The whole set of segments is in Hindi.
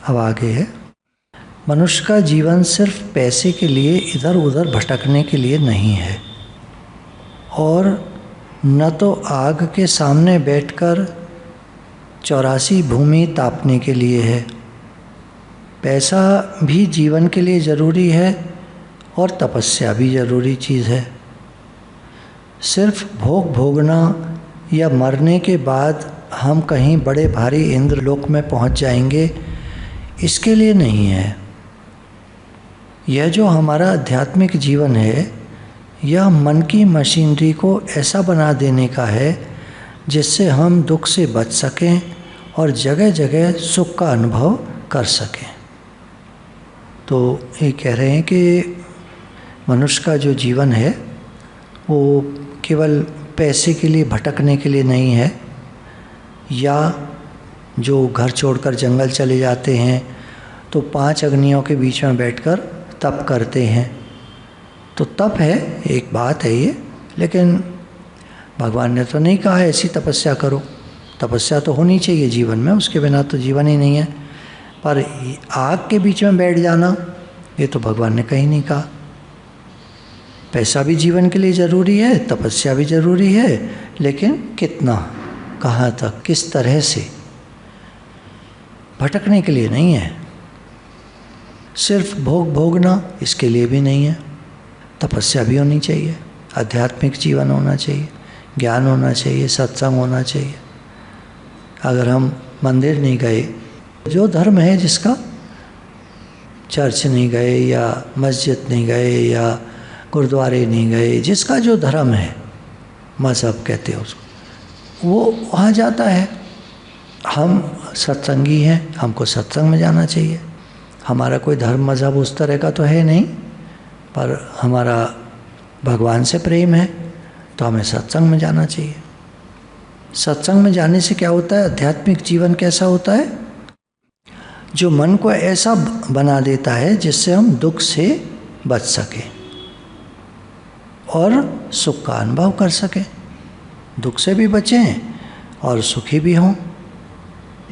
अब आगे है, मनुष्य का जीवन सिर्फ पैसे के लिए इधर उधर भटकने के लिए नहीं है, और न तो आग के सामने बैठकर 84 भूमि तापने के लिए है। पैसा भी जीवन के लिए ज़रूरी है और तपस्या भी ज़रूरी चीज़ है। सिर्फ भोग भोगना या मरने के बाद हम कहीं बड़े भारी इंद्रलोक में पहुंच जाएंगे, इसके लिए नहीं है। यह जो हमारा आध्यात्मिक जीवन है, यह मन की मशीनरी को ऐसा बना देने का है जिससे हम दुख से बच सकें और जगह जगह सुख का अनुभव कर सकें। तो ये कह रहे हैं कि मनुष्य का जो जीवन है वो केवल पैसे के लिए भटकने के लिए नहीं है, या जो घर छोड़कर जंगल चले जाते हैं तो 5 अग्नियों के बीच में बैठकर तप करते हैं। तो तप है, एक बात है ये, लेकिन भगवान ने तो नहीं कहा ऐसी तपस्या करो। तपस्या तो होनी चाहिए जीवन में, उसके बिना तो जीवन ही नहीं है। पर आग के बीच में बैठ जाना, ये तो भगवान ने कहीं नहीं कहा। पैसा भी जीवन के लिए ज़रूरी है, तपस्या भी ज़रूरी है, लेकिन कितना, कहाँ तक, किस तरह से, भटकने के लिए नहीं है। सिर्फ भोग भोगना, इसके लिए भी नहीं है। तपस्या भी होनी चाहिए, आध्यात्मिक जीवन होना चाहिए, ज्ञान होना चाहिए, सत्संग होना चाहिए। अगर हम मंदिर नहीं गए, जो धर्म है जिसका, चर्च नहीं गए या मस्जिद नहीं गए या गुरुद्वारे नहीं गए, जिसका जो धर्म है, मज़हब कहते हैं उसको, वो वहाँ जाता है। हम सत्संगी हैं, हमको सत्संग में जाना चाहिए। हमारा कोई धर्म मज़हब उस तरह का तो है नहीं, पर हमारा भगवान से प्रेम है तो हमें सत्संग में जाना चाहिए। सत्संग में जाने से क्या होता है, आध्यात्मिक जीवन कैसा होता है, जो मन को ऐसा बना देता है जिससे हम दुख से बच सकें और सुख का अनुभव कर सकें। दुख से भी बचें और सुखी भी हों,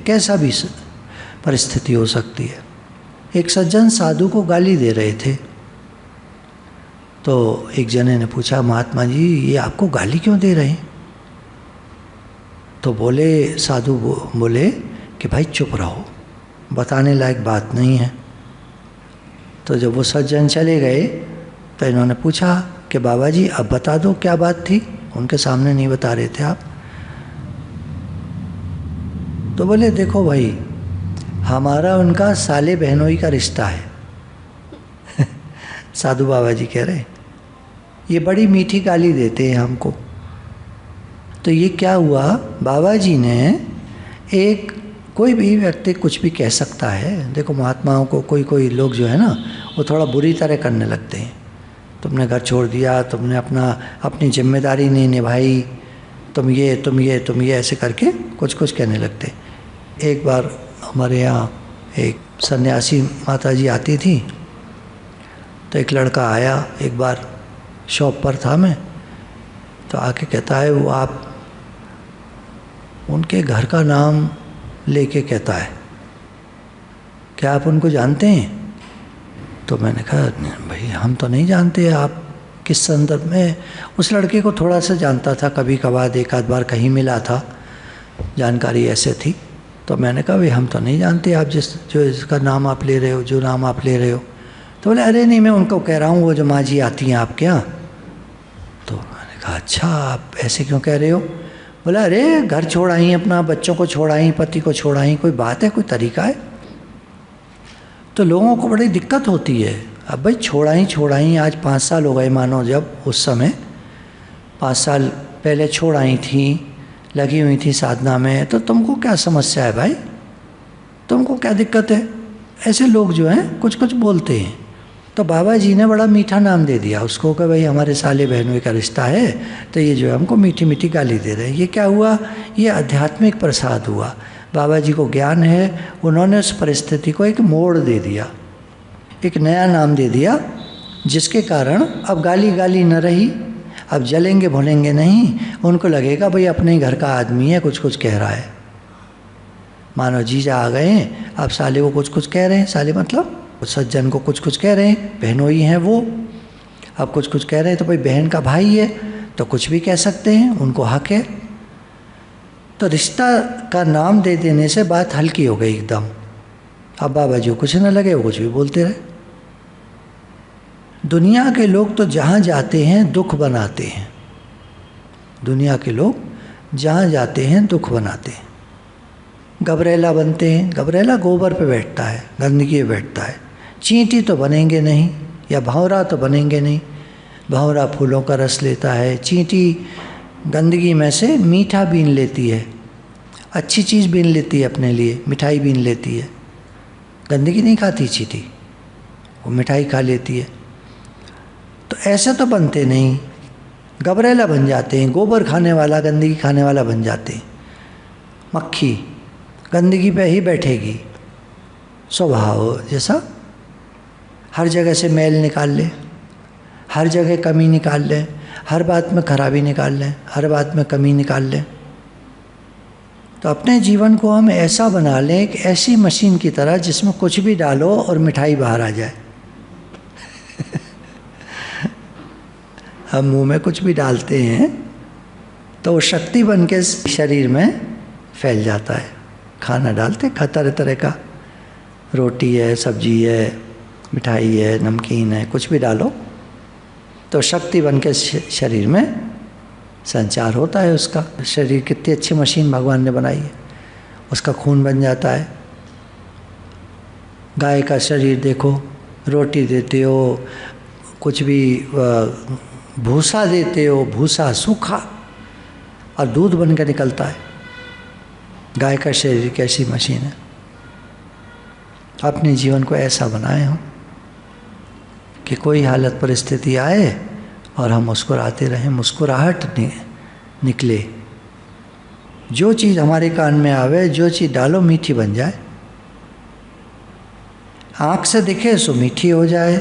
कैसा भी परिस्थिति हो सकती है। एक सज्जन साधु को गाली दे रहे थे, तो एक जने ने पूछा, महात्मा जी ये आपको गाली क्यों दे रहे हैं? तो बोले, साधु बोले कि भाई चुप रहो, बताने लायक बात नहीं है। तो जब वो सज्जन चले गए तो इन्होंने पूछा कि बाबा जी अब बता दो क्या बात थी, उनके सामने नहीं बता रहे थे आप। तो बोले देखो भाई, हमारा उनका साले बहनोई का रिश्ता है। साधु बाबा जी कह रहे, ये बड़ी मीठी गाली देते हैं हमको। तो ये क्या हुआ, बाबा जी ने, एक कोई भी व्यक्ति कुछ भी कह सकता है। देखो महात्माओं को कोई लोग जो है ना, वो थोड़ा बुरी तरह करने लगते हैं। तुमने घर छोड़ दिया, तुमने अपनी जिम्मेदारी नहीं निभाई, तुम ये ऐसे करके कुछ कहने लगते। एक बार हमारे यहाँ एक सन्यासी माता जी आती थी, तो एक लड़का आया, एक बार शॉप पर था मैं, तो आके कहता है, वो आप उनके घर का नाम लेके कहता है, क्या आप उनको जानते हैं? तो मैंने कहा भाई हम तो नहीं जानते, आप किस संदर्भ में। उस लड़के को थोड़ा सा जानता था, कभी कभार एक आध बार कहीं मिला था, जानकारी ऐसे थी। तो मैंने कहा भाई हम तो नहीं जानते, आप जिसका नाम आप ले रहे हो, जो नाम आप ले रहे हो। तो बोले अरे नहीं, मैं उनको कह रहा हूँ, वो जो माँ जी आती हैं आपके यहाँ। तो मैंने कहा अच्छा, आप ऐसे क्यों कह रहे हो? बोला अरे घर छोड़ आई, अपना बच्चों को छोड़ आई, पति को छोड़ आई, कोई बात है, कोई तरीका है? तो लोगों को बड़ी दिक्कत होती है। अब भाई छोड़ आई, आज 5 साल हो गए मानो, जब उस समय 5 साल पहले छोड़ आई थी, लगी हुई थी साधना में, तो तुमको क्या समस्या है भाई, तुमको क्या दिक्कत है? ऐसे लोग जो हैं कुछ बोलते हैं। तो बाबा जी ने बड़ा मीठा नाम दे दिया उसको कि भाई हमारे साले बहनों का रिश्ता है, तो ये जो है हमको मीठी मीठी गाली दे रहे हैं। ये क्या हुआ, ये आध्यात्मिक प्रसाद हुआ। बाबा जी को ज्ञान है, उन्होंने उस परिस्थिति को एक मोड़ दे दिया, एक नया नाम दे दिया, जिसके कारण अब गाली न रही, अब जलेंगे भुनेंगे नहीं। उनको लगेगा भाई अपने घर का आदमी है, कुछ कह रहा है। मानो जीजा आ गए हैं, अब साले को कुछ कुछ कह रहे हैं, साले मतलब सज्जन को कुछ कुछ कह रहे हैं, बहनोई हैं वो, अब कुछ कुछ कह रहे हैं तो भाई बहन का भाई है तो कुछ भी कह सकते हैं, उनको हक है। तो रिश्ता का नाम दे देने से बात हल्की हो गई एकदम। अब बाबा जी को कुछ न लगे, वो कुछ भी बोलते रहे। दुनिया के लोग तो जहाँ जाते हैं दुख बनाते हैं, दुनिया के लोग जहाँ जाते हैं दुख बनाते हैं, गबरेला बनते हैं। गबरेला गोबर पे बैठता है, गंदगी पे बैठता है। चींटी तो बनेंगे नहीं, या भंवरा तो बनेंगे नहीं। भंवरा फूलों का रस लेता है, चींटी गंदगी में से मीठा बीन लेती है, अच्छी चीज़ बीन लेती है अपने लिए, मिठाई बीन लेती है। गंदगी नहीं खाती चींटी, वो मिठाई खा लेती है। तो ऐसे तो बनते नहीं, गबरेला बन जाते हैं, गोबर खाने वाला, गंदगी खाने वाला बन जाते हैं। मक्खी गंदगी पे ही बैठेगी, स्वभाव जैसा, हर जगह से मैल निकाल ले, हर जगह कमी निकाल ले, हर बात में खराबी निकाल लें, हर बात में कमी निकाल लें। तो अपने जीवन को हम ऐसा बना लें, एक ऐसी मशीन की तरह जिसमें कुछ भी डालो और मिठाई बाहर आ जाए। हम मुंह में कुछ भी डालते हैं तो वो शक्ति बन के शरीर में फैल जाता है। खाना डालते तरह तरह का, रोटी है, सब्जी है, मिठाई है, नमकीन है, कुछ भी डालो तो शक्ति बन के शरीर में संचार होता है उसका। शरीर कितनी अच्छी मशीन भगवान ने बनाई है, उसका खून बन जाता है। गाय का शरीर देखो, रोटी देते हो, कुछ भी भूसा देते हो, भूसा सूखा और दूध बन के निकलता है। गाय का शरीर कैसी मशीन है। अपने जीवन को ऐसा बनाए हम कि कोई हालत परिस्थिति आए और हम मुस्कुराते रहें, मुस्कुराहट निकले। जो चीज़ हमारे कान में आवे, जो चीज़ डालो मीठी बन जाए। आँख से दिखे सो मीठी हो जाए,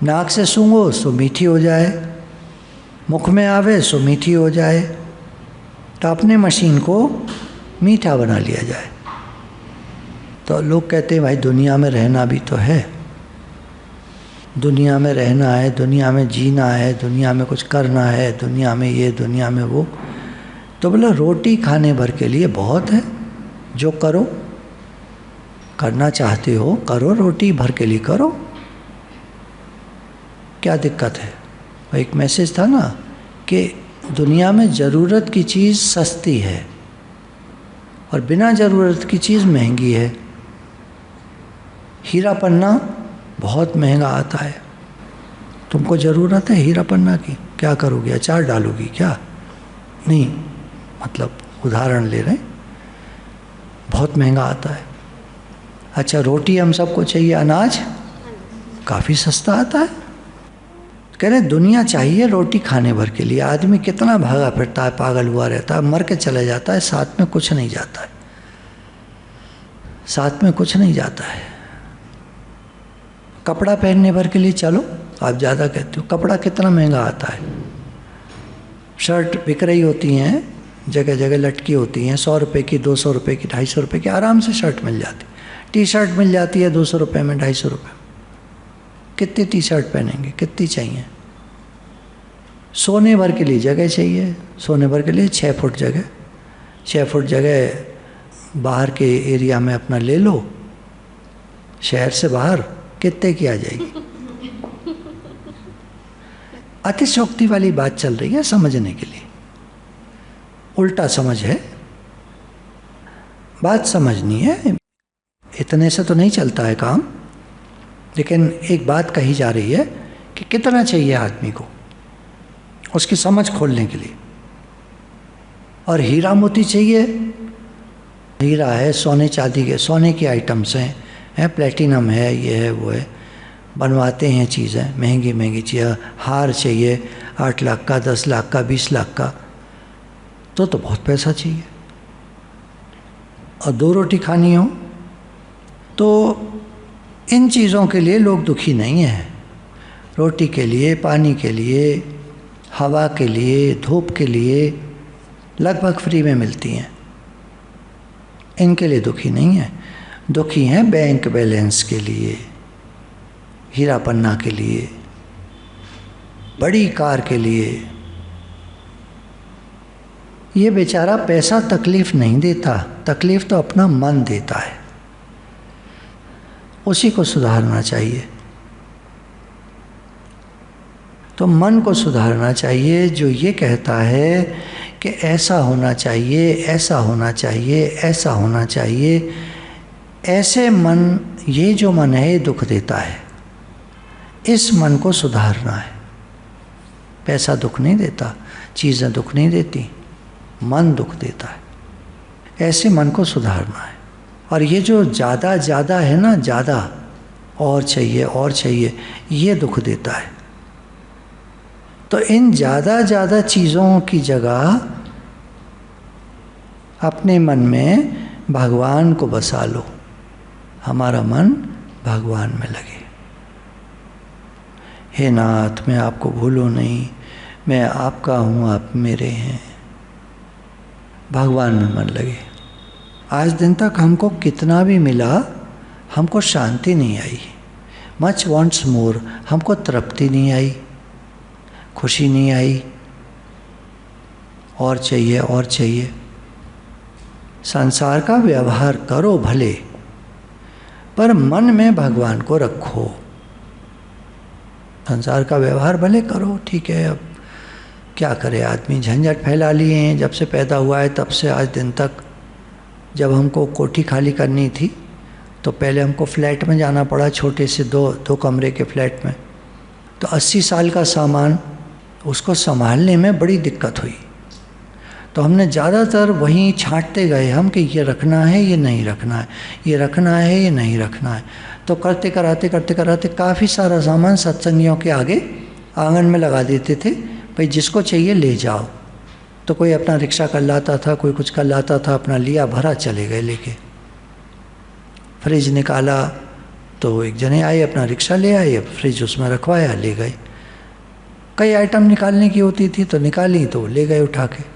नाक से सूंघो सो मीठी हो जाए, मुख में आवे सो मीठी हो जाए। तो अपने मशीन को मीठा बना लिया जाए। तो लोग कहते हैं भाई दुनिया में रहना भी तो है, दुनिया में रहना है, दुनिया में जीना है, दुनिया में कुछ करना है, दुनिया में ये, दुनिया में वो। तो बोला रोटी खाने भर के लिए बहुत है, जो करो, करना चाहते हो करो, रोटी भर के लिए करो, क्या दिक्कत है। एक मैसेज था ना कि दुनिया में ज़रूरत की चीज़ सस्ती है और बिना ज़रूरत की चीज़ महंगी है। हीरा पन्ना बहुत महंगा आता है, तुमको ज़रूरत है हीरा पन्ना की, क्या करोगे, अचार डालोगी क्या? नहीं, मतलब उदाहरण ले रहे हैं, बहुत महंगा आता है। अच्छा रोटी हम सबको चाहिए, अनाज काफ़ी सस्ता आता है। कह रहे दुनिया चाहिए रोटी खाने भर के लिए। आदमी कितना भागा फिरता है, पागल हुआ रहता है, मर के चला जाता है, साथ में कुछ नहीं जाता है, साथ में कुछ नहीं जाता है। कपड़ा पहनने भर के लिए चलो, आप ज़्यादा कहते हो, कपड़ा कितना महंगा आता है। शर्ट बिक रही होती हैं, जगह जगह लटकी होती हैं, 100 रुपये की, 200 रुपये की, 250 रुपये की आराम से शर्ट मिल जाती। टी शर्ट मिल जाती है 200 रुपये में, 250 रुपये। कितनी टी शर्ट पहनेंगे, कितनी चाहिए। सोने भर के लिए जगह चाहिए, सोने भर के लिए 6 फुट जगह, 6 फुट जगह बाहर के एरिया में अपना ले लो, शहर से बाहर कितने की आ जाएगी। अतिशयोक्ति वाली बात चल रही है समझने के लिए, उल्टा समझ है, बात समझनी है। इतने से तो नहीं चलता है काम, लेकिन एक बात कही जा रही है कि कितना चाहिए आदमी को, उसकी समझ खोलने के लिए। और हीरा मोती चाहिए, हीरा है, सोने चांदी के, सोने की आइटम्स हैं, प्लेटिनम है, ये है वो है, बनवाते हैं चीज़ें, महंगी महंगी चीज़ें। हार चाहिए 8 लाख का, 10 लाख का, 20 लाख का, तो बहुत पैसा चाहिए। और 2 रोटी खानी हो तो इन चीज़ों के लिए लोग दुखी नहीं हैं। रोटी के लिए, पानी के लिए, हवा के लिए, धूप के लिए लगभग फ्री में मिलती हैं। इनके लिए दुखी नहीं है। दुखी हैं बैंक बैलेंस के लिए, हीरा पन्ना के लिए, बड़ी कार के लिए। ये बेचारा पैसा तकलीफ नहीं देता, तकलीफ तो अपना मन देता है, उसी को सुधारना चाहिए। तो मन को सुधारना चाहिए जो ये कहता है कि ऐसा होना चाहिए, ऐसा होना चाहिए, ऐसा होना चाहिए। ऐसे मन, ये जो मन है ये दुख देता है, इस मन को सुधारना है। पैसा दुख नहीं देता, चीज़ें दुख नहीं देती, मन दुख देता है। ऐसे मन को सुधारना है। और ये जो ज़्यादा ज़्यादा है ना, ज़्यादा और चाहिए और चाहिए, ये दुख देता है। तो इन ज़्यादा ज़्यादा चीज़ों की जगह अपने मन में भगवान को बसा लो। हमारा मन भगवान में लगे। हे नाथ, मैं आपको भूलूं नहीं, मैं आपका हूँ, आप मेरे हैं। भगवान में मन लगे। आज दिन तक हमको कितना भी मिला, हमको शांति नहीं आई। मच वॉन्ट्स मोर, हमको तृप्ति नहीं आई, खुशी नहीं आई, और चाहिए और चाहिए। संसार का व्यवहार करो भले, पर मन में भगवान को रखो। संसार का व्यवहार भले करो, ठीक है, अब क्या करे आदमी, झंझट फैला लिए हैं जब से पैदा हुआ है तब से आज दिन तक। जब हमको कोठी खाली करनी थी तो पहले हमको फ्लैट में जाना पड़ा, छोटे से दो कमरे के फ्लैट में। तो 80 साल का सामान, उसको संभालने में बड़ी दिक्कत हुई। तो हमने ज़्यादातर वहीं छांटते गए हम कि ये रखना है, ये नहीं रखना है, ये रखना है, ये नहीं रखना है। तो करते कराते काफ़ी सारा सामान सत्संगियों के आगे आंगन में लगा देते थे, भाई जिसको चाहिए ले जाओ। तो कोई अपना रिक्शा कर लाता था, कोई कुछ कर लाता था, अपना लिया भरा चले गए लेके। फ्रिज निकाला तो एक जने आए, अपना रिक्शा ले आए, फ्रिज उसमें रखवाया, ले गए। कई आइटम निकालने की होती थी तो निकाली, तो ले गए उठा के।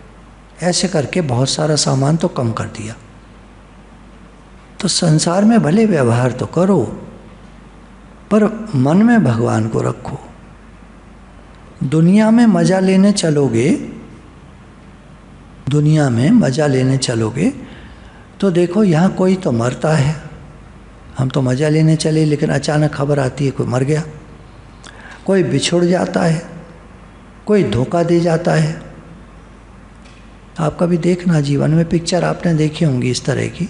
ऐसे करके बहुत सारा सामान तो कम कर दिया। तो संसार में भले व्यवहार तो करो, पर मन में भगवान को रखो। दुनिया में मज़ा लेने चलोगे, दुनिया में मज़ा लेने चलोगे तो देखो यहाँ कोई तो मरता है। हम तो मज़ा लेने चले, लेकिन अचानक खबर आती है कोई मर गया, कोई बिछुड़ जाता है, कोई धोखा दे जाता है। आप कभी देखना, जीवन में पिक्चर आपने देखी होंगी इस तरह की।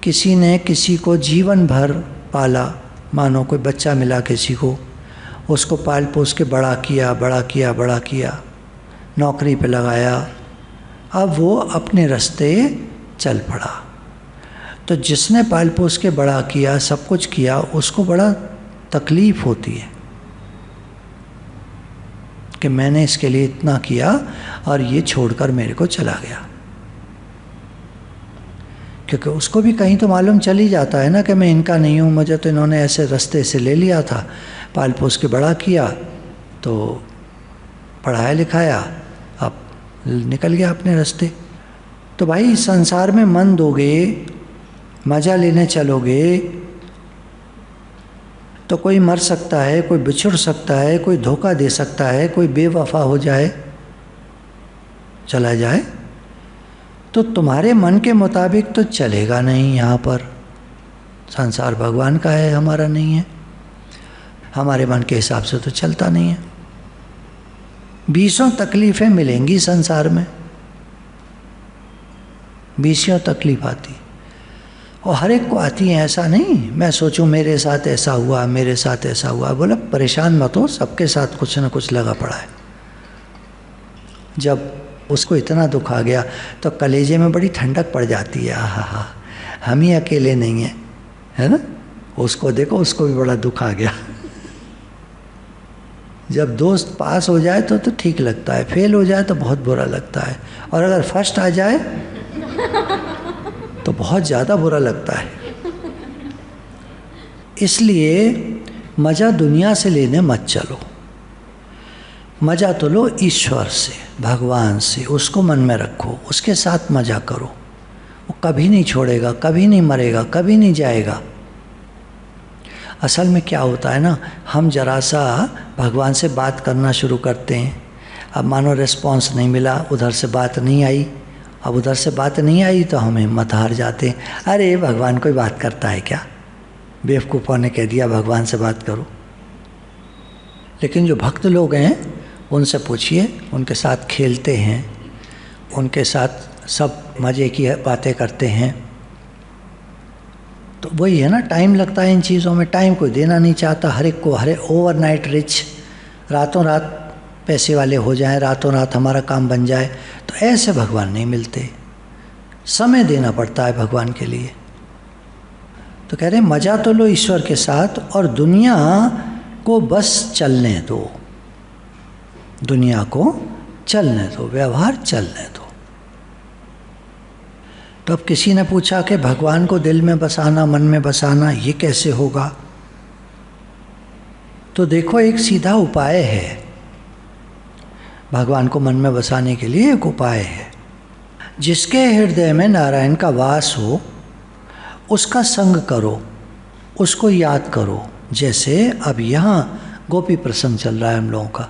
किसी ने किसी को जीवन भर पाला, मानो कोई बच्चा मिला किसी को, उसको पाल पोस के बड़ा किया, नौकरी पे लगाया, अब वो अपने रास्ते चल पड़ा। तो जिसने पाल पोस के बड़ा किया, सब कुछ किया, उसको बड़ा तकलीफ़ होती है कि मैंने इसके लिए इतना किया और ये छोड़कर मेरे को चला गया। क्योंकि उसको भी कहीं तो मालूम चल ही जाता है ना कि मैं इनका नहीं हूँ, मुझे तो इन्होंने ऐसे रास्ते से ले लिया था, पाल पोस के बड़ा किया, तो पढ़ाया लिखाया, अब निकल गया अपने रास्ते। तो भाई संसार में मन दोगे, मज़ा लेने चलोगे तो कोई मर सकता है, कोई बिछुड़ सकता है, कोई धोखा दे सकता है, कोई बेवफा हो जाए, चला जाए। तो तुम्हारे मन के मुताबिक तो चलेगा नहीं। यहाँ पर संसार भगवान का है, हमारा नहीं है। हमारे मन के हिसाब से तो चलता नहीं है। 20 तकलीफ़ें मिलेंगी संसार में, 20 तकलीफ आती, और हर एक को आती है। ऐसा नहीं मैं सोचूं मेरे साथ ऐसा हुआ, मेरे साथ ऐसा हुआ। बोला परेशान मत हो, सबके साथ कुछ न कुछ लगा पड़ा है। जब उसको इतना दुख आ गया तो कलेजे में बड़ी ठंडक पड़ जाती है। हा, हम ही अकेले नहीं हैं, है ना। उसको देखो, उसको भी बड़ा दुख आ गया। जब दोस्त पास हो जाए तो ठीक लगता है, फेल हो जाए तो बहुत बुरा लगता है, और अगर फर्स्ट आ जाए तो बहुत ज़्यादा बुरा लगता है। इसलिए मज़ा दुनिया से लेने मत चलो, मज़ा तो लो ईश्वर से, भगवान से। उसको मन में रखो, उसके साथ मज़ा करो, वो कभी नहीं छोड़ेगा, कभी नहीं मरेगा, कभी नहीं जाएगा। असल में क्या होता है ना, हम जरा सा भगवान से बात करना शुरू करते हैं। अब मानो रिस्पॉन्स नहीं मिला, उधर से बात नहीं आई। अब उधर से बात नहीं आई तो हम हिम्मत हार जाते हैं, अरे भगवान कोई बात करता है क्या, बेवकूफ़ों ने कह दिया भगवान से बात करो। लेकिन जो भक्त लोग हैं उनसे पूछिए, उनके साथ खेलते हैं, उनके साथ सब मज़े की बातें करते हैं, तो वही है ना, टाइम लगता है इन चीज़ों में, टाइम कोई देना नहीं चाहता हर एक को। हरे ओवरनाइट रिच, रातों रात पैसे वाले हो जाएं, रातों रात हमारा काम बन जाए, तो ऐसे भगवान नहीं मिलते। समय देना पड़ता है भगवान के लिए। तो कह रहे मज़ा तो लो ईश्वर के साथ और दुनिया को बस चलने दो, दुनिया को चलने दो, व्यवहार चलने दो। तो अब किसी ने पूछा कि भगवान को दिल में बसाना, मन में बसाना, ये कैसे होगा? तो देखो एक सीधा उपाय है, भगवान को मन में बसाने के लिए एक उपाय है। जिसके हृदय में नारायण का वास हो उसका संग करो, उसको याद करो। जैसे अब यहाँ गोपी प्रसंग चल रहा है हम लोगों का,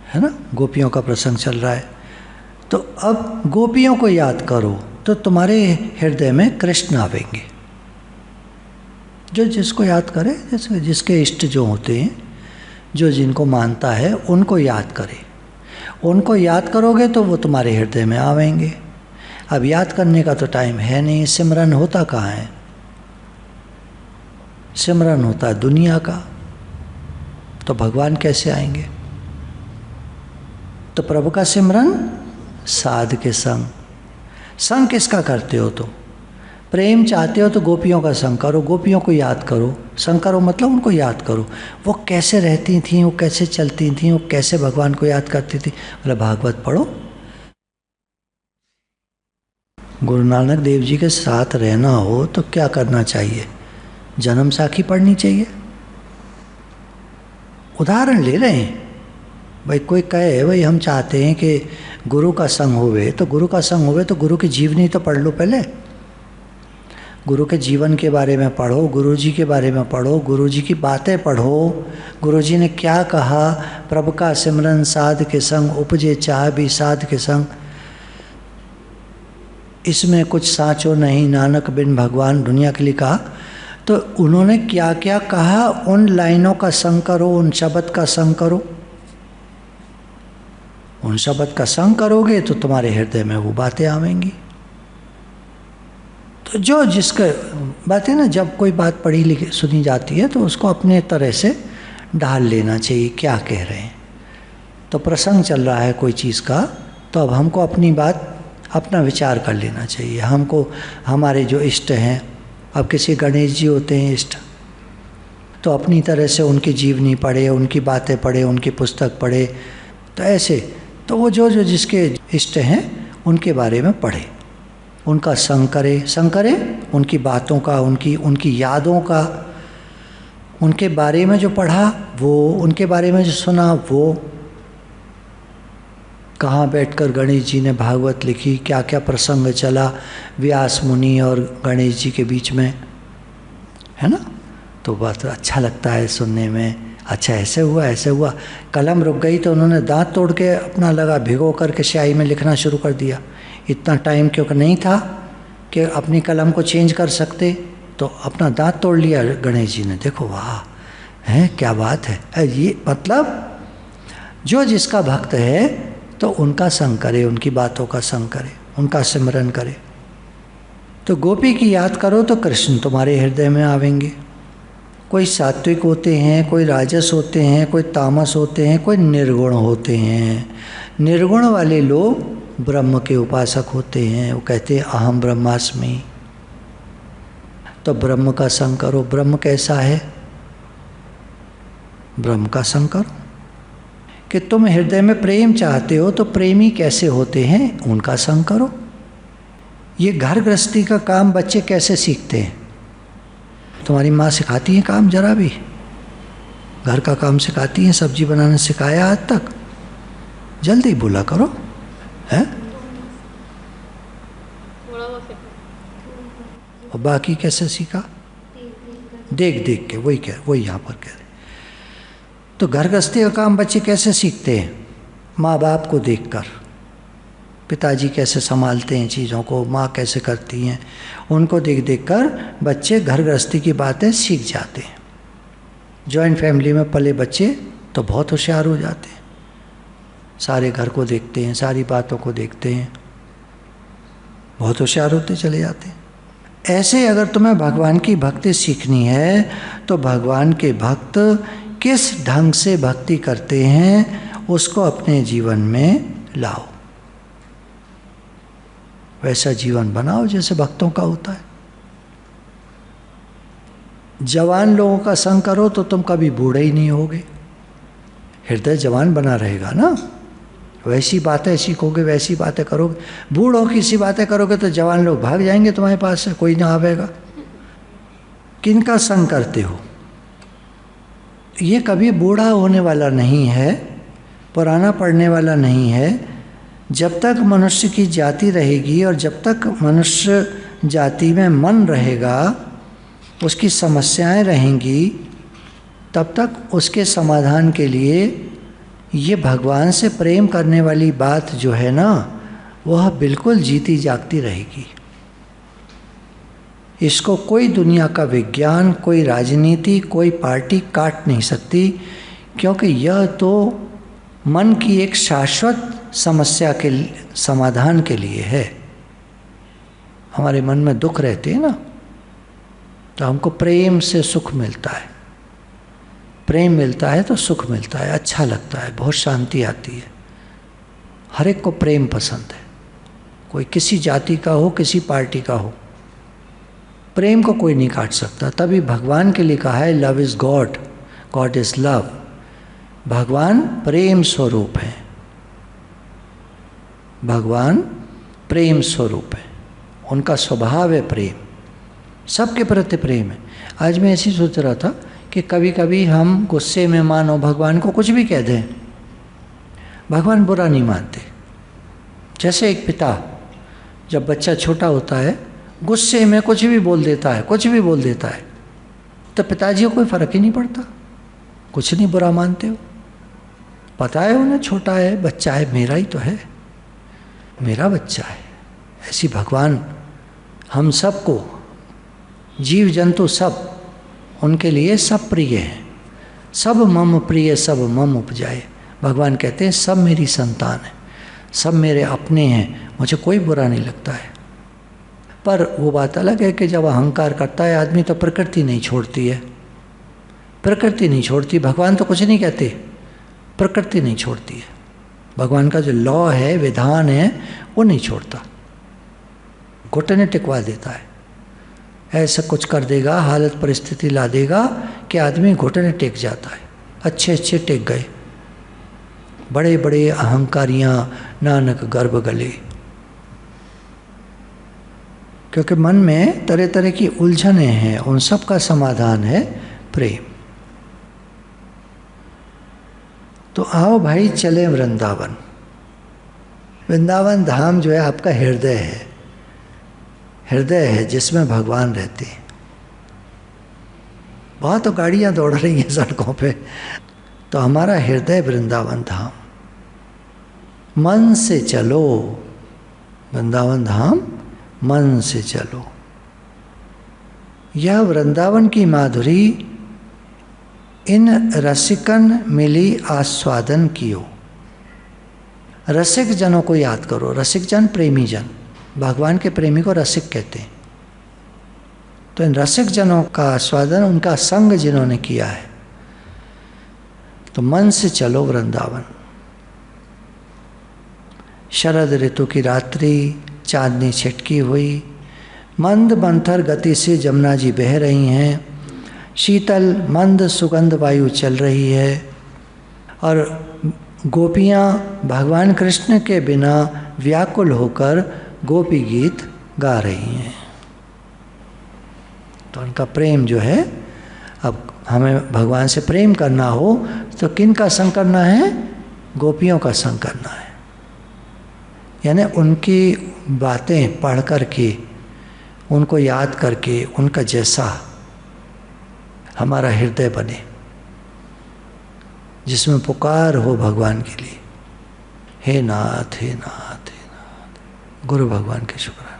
है ना, गोपियों का प्रसंग चल रहा है। तो अब गोपियों को याद करो तो तुम्हारे हृदय में कृष्ण आवेंगे। जो जिसको याद करे, जैसे जिसके इष्ट जो होते हैं, जो जिनको मानता है उनको याद करे। उनको याद करोगे तो वो तुम्हारे हृदय में आवेंगे। अब याद करने का तो टाइम है नहीं, सिमरन होता कहाँ है? सिमरन होता है दुनिया का, तो भगवान कैसे आएंगे? तो प्रभु का सिमरन साध के संग। संग किसका करते हो? तो प्रेम चाहते हो तो गोपियों का संग करो, गोपियों को याद करो। संग करो मतलब उनको याद करो, वो कैसे रहती थीं, वो कैसे चलती थीं, वो कैसे भगवान को याद करती थी। मतलब भागवत पढ़ो। गुरु नानक देव जी के साथ रहना हो तो क्या करना चाहिए? जन्म साखी पढ़नी चाहिए। उदाहरण ले रहे हैं भाई, कोई कहे भाई हम चाहते हैं कि गुरु का संग होवे, तो गुरु का संग होवे तो गुरु की जीवनी तो पढ़ लो पहले। गुरु के जीवन के बारे में पढ़ो, गुरु जी के बारे में पढ़ो, गुरु जी की बातें पढ़ो, गुरु जी ने क्या कहा। प्रभु का सिमरन साध के संग, उपजे चाह भी साध के संग, इसमें कुछ साचो नहीं नानक बिन भगवान, दुनिया के लिए कहा। तो उन्होंने क्या क्या कहा, उन लाइनों का संग करो, उन शब्द का संग करो। उन शब्द का संग करोगे तो तुम्हारे हृदय में वो बातें आवेंगी। तो जो जिसका बात है ना, जब कोई बात पढ़ी लिखी सुनी जाती है तो उसको अपने तरह से ढाल लेना चाहिए, क्या कह रहे हैं। तो प्रसंग चल रहा है कोई चीज़ का, तो अब हमको अपनी बात, अपना विचार कर लेना चाहिए। हमको हमारे जो इष्ट हैं, अब किसी गणेश जी होते हैं इष्ट, तो अपनी तरह से उनकी जीवनी पढ़े, उनकी बातें पढ़े, उनकी पुस्तक पढ़े। तो ऐसे तो वो जो जो जिसके इष्ट हैं उनके बारे में पढ़े, उनका संग करे, उनकी बातों का, उनकी यादों का, उनके बारे में जो पढ़ा वो, उनके बारे में जो सुना वो, कहाँ बैठकर गणेश जी ने भागवत लिखी, क्या क्या प्रसंग चला व्यास मुनि और गणेश जी के बीच में, है ना। तो बात अच्छा लगता है सुनने में, अच्छा ऐसे हुआ ऐसे हुआ। कलम रुक गई तो उन्होंने दांत तोड़ के अपना लगा भिगो करके स्याही में लिखना शुरू कर दिया। इतना टाइम क्योंकि नहीं था कि अपनी कलम को चेंज कर सकते, तो अपना दांत तोड़ लिया गणेश जी ने। देखो वाह, है क्या बात है। ये मतलब जो जिसका भक्त है तो उनका संग करे, उनकी बातों का संग करे, उनका सिमरन करे। तो गोपी की याद करो तो कृष्ण तुम्हारे हृदय में आवेंगे। कोई सात्विक होते हैं, कोई राजस होते हैं, कोई तामस होते हैं, कोई निर्गुण होते हैं। निर्गुण वाले लोग ब्रह्म के उपासक होते हैं, वो कहते हैं अहम ब्रह्मास्मि। तो ब्रह्म का संग करो। ब्रह्म कैसा है? ब्रह्म का संग करो। कि तुम हृदय में प्रेम चाहते हो तो प्रेमी कैसे होते हैं, उनका संग करो। ये घर गृहस्थी का काम बच्चे कैसे सीखते हैं? तुम्हारी माँ सिखाती है काम जरा भी? घर का काम सिखाती है, सब्जी बनाना सिखाया आज तक? जल्दी बोला करो, है? थोड़ा बहुत और बाकी कैसे सीखा? देख देख के। वही यहाँ पर कह रहे। तो घर गृहस्थी का काम बच्चे कैसे सीखते हैं? माँ बाप को देखकर। पिताजी कैसे संभालते हैं चीज़ों को, माँ कैसे करती हैं, उनको देख देख कर बच्चे घर गृहस्थी की बातें सीख जाते हैं। जॉइंट फैमिली में पले बच्चे तो बहुत होशियार हो जाते हैं, सारे घर को देखते हैं, सारी बातों को देखते हैं, बहुत होशियार होते चले जाते हैं। ऐसे अगर तुम्हें भगवान की भक्ति सीखनी है तो भगवान के भक्त किस ढंग से भक्ति करते हैं उसको अपने जीवन में लाओ। वैसा जीवन बनाओ जैसे भक्तों का होता है। जवान लोगों का संग करो तो तुम कभी बूढ़े ही नहीं होगे, हृदय जवान बना रहेगा ना। वैसी बातें सीखोगे, वैसी बातें करोगे। बूढ़ों की सी बातें करोगे तो जवान लोग भाग जाएंगे तुम्हारे पास से, कोई ना आवेगा। किनका संग करते हो? ये कभी बूढ़ा होने वाला नहीं है, पुराना पड़ने वाला नहीं है। जब तक मनुष्य की जाति रहेगी और जब तक मनुष्य जाति में मन रहेगा, उसकी समस्याएं रहेंगी, तब तक उसके समाधान के लिए ये भगवान से प्रेम करने वाली बात जो है ना, वह बिल्कुल जीती जागती रहेगी। इसको कोई दुनिया का विज्ञान, कोई राजनीति, कोई पार्टी काट नहीं सकती, क्योंकि यह तो मन की एक शाश्वत समस्या के समाधान के लिए है। हमारे मन में दुख रहते हैं ना, तो हमको प्रेम से सुख मिलता है। प्रेम मिलता है तो सुख मिलता है, अच्छा लगता है, बहुत शांति आती है। हर एक को प्रेम पसंद है, कोई किसी जाति का हो, किसी पार्टी का हो, प्रेम को कोई नहीं काट सकता। तभी भगवान के लिए कहा है love is God, God is love. भगवान प्रेम स्वरूप है, भगवान प्रेम स्वरूप है, उनका स्वभाव है प्रेम, सबके प्रति प्रेम है। आज मैं ऐसी सोच रहा था कि कभी कभी हम गुस्से में मानो भगवान को कुछ भी कह दें, भगवान बुरा नहीं मानते। जैसे एक पिता जब बच्चा छोटा होता है गुस्से में कुछ भी बोल देता है, कुछ भी बोल देता है, तो पिताजी को कोई फर्क ही नहीं पड़ता, कुछ नहीं बुरा मानते हो। पता है उन्हें छोटा है, बच्चा है, मेरा ही तो है, मेरा बच्चा है। ऐसी भगवान हम सबको, जीव जंतु सब, उनके लिए सब प्रिय है। सब मम प्रिय सब मम उपजाए। भगवान कहते हैं सब मेरी संतान है, सब मेरे अपने हैं, मुझे कोई बुरा नहीं लगता है। पर वो बात अलग है कि जब अहंकार करता है आदमी तो प्रकृति नहीं छोड़ती है, प्रकृति नहीं छोड़ती। भगवान तो कुछ नहीं कहते, प्रकृति नहीं छोड़ती है। भगवान का जो लॉ है, विधान है, वो नहीं छोड़ता, घुटने टिकवा देता है। ऐसा कुछ कर देगा, हालत परिस्थिति ला देगा कि आदमी घुटने टेक जाता है। अच्छे अच्छे टेक गए, बड़े बड़े अहंकारियाँ नानक गर्भ गले। क्योंकि मन में तरह तरह की उलझने हैं, उन सब का समाधान है प्रेम। तो आओ भाई चले वृंदावन। वृंदावन धाम जो है आपका हृदय है, हृदय है जिसमें भगवान रहते हैं। बहुत तो गाड़ियाँ दौड़ रही हैं सड़कों पे, तो हमारा हृदय वृंदावन धाम। मन से चलो, वृंदावन धाम मन से चलो। यह वृंदावन की माधुरी इन रसिकन मिली आस्वादन कियो। रसिक जनों को याद करो। रसिक जन प्रेमी जन, भगवान के प्रेमी को रसिक कहते हैं। तो इन रसिक जनों का आस्वादन, उनका संग जिन्होंने किया है, तो मन से चलो वृंदावन। शरद ऋतु की रात्रि, चांदनी छिटकी हुई, मंद मंथर गति से जमुना जी बह रही हैं, शीतल मंद सुगंध वायु चल रही है, और गोपियाँ भगवान कृष्ण के बिना व्याकुल होकर गोपी गीत गा रही हैं। तो उनका प्रेम जो है, अब हमें भगवान से प्रेम करना हो तो किन का संग करना है? गोपियों का संग करना है। यानी उनकी बातें पढ़ कर के, उनको याद करके उनका जैसा हमारा हृदय बने, जिसमें पुकार हो भगवान के लिए, हे नाथ हे नाथ हे नाथ। गुरु भगवान के शुक्र।